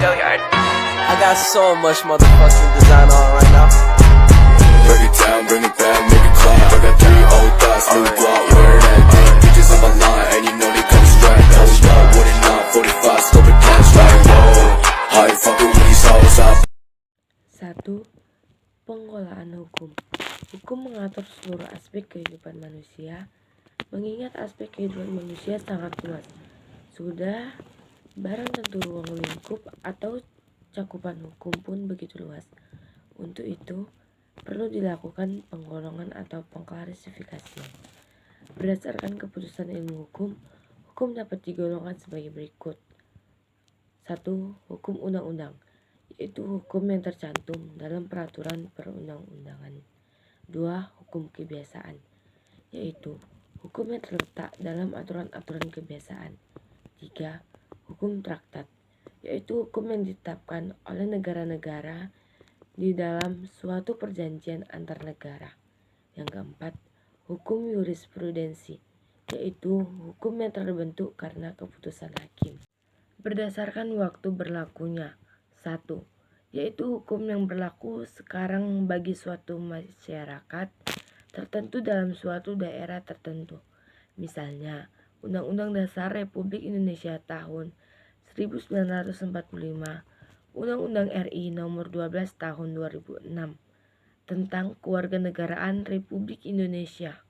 I got so much motherfucking design on right now. Break it down, bring it back, make it clap. I got 3 old thoughts, new block, where that thing. Bitches on my line, and you know they come straight. Hold up, what it not, 45, stop it, cash right, whoa. How you fucking with these hoes up? 1. Pengelolaan hukum. Hukum mengatur seluruh aspek kehidupan manusia, mengingat aspek kehidupan manusia sangat luas. Sudah barang tentu ruang lingkup atau cakupan hukum pun begitu luas. Untuk itu, perlu dilakukan penggolongan atau pengklasifikasian. Berdasarkan keputusan ilmu hukum, hukum dapat digolongkan sebagai berikut. 1. Hukum undang-undang, yaitu hukum yang tercantum dalam peraturan perundang-undangan. 2. Hukum kebiasaan, yaitu hukum yang terletak dalam aturan-aturan kebiasaan. 3. Hukum traktat, yaitu hukum yang ditetapkan oleh negara-negara di dalam suatu perjanjian antar negara. Yang keempat, hukum jurisprudensi, yaitu hukum yang terbentuk karena keputusan hakim. Berdasarkan waktu berlakunya. 1. Yaitu hukum yang berlaku sekarang bagi suatu masyarakat tertentu dalam suatu daerah tertentu. Misalnya, Undang-Undang Dasar Republik Indonesia tahun 1945, Undang-Undang RI nomor 12 tahun 2006 tentang Kewarganegaraan Republik Indonesia.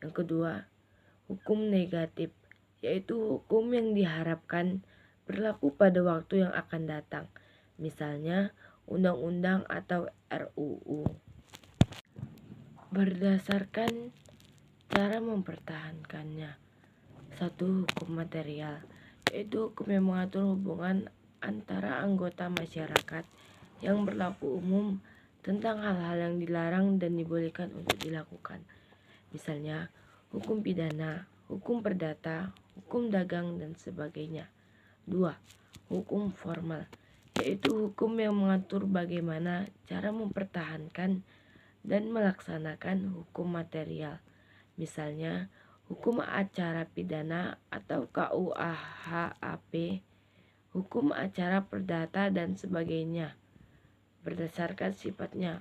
Yang kedua, hukum negatif, yaitu hukum yang diharapkan berlaku pada waktu yang akan datang. Misalnya, undang-undang atau RUU. Berdasarkan cara mempertahankannya. 1. Hukum material, yaitu hukum yang mengatur hubungan antara anggota masyarakat yang berlaku umum tentang hal-hal yang dilarang dan dibolehkan untuk dilakukan. Misalnya, hukum pidana, hukum perdata, hukum dagang, dan sebagainya. 2. Hukum formal, yaitu hukum yang mengatur bagaimana cara mempertahankan dan melaksanakan hukum material. Misalnya, hukum acara pidana atau KUHP, hukum acara perdata, dan sebagainya. Berdasarkan sifatnya,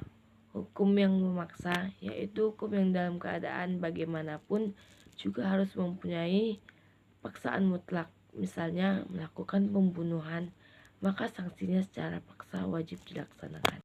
hukum yang memaksa, yaitu hukum yang dalam keadaan bagaimanapun juga harus mempunyai paksaan mutlak. Misalnya, melakukan pembunuhan, maka sanksinya secara paksa wajib dilaksanakan.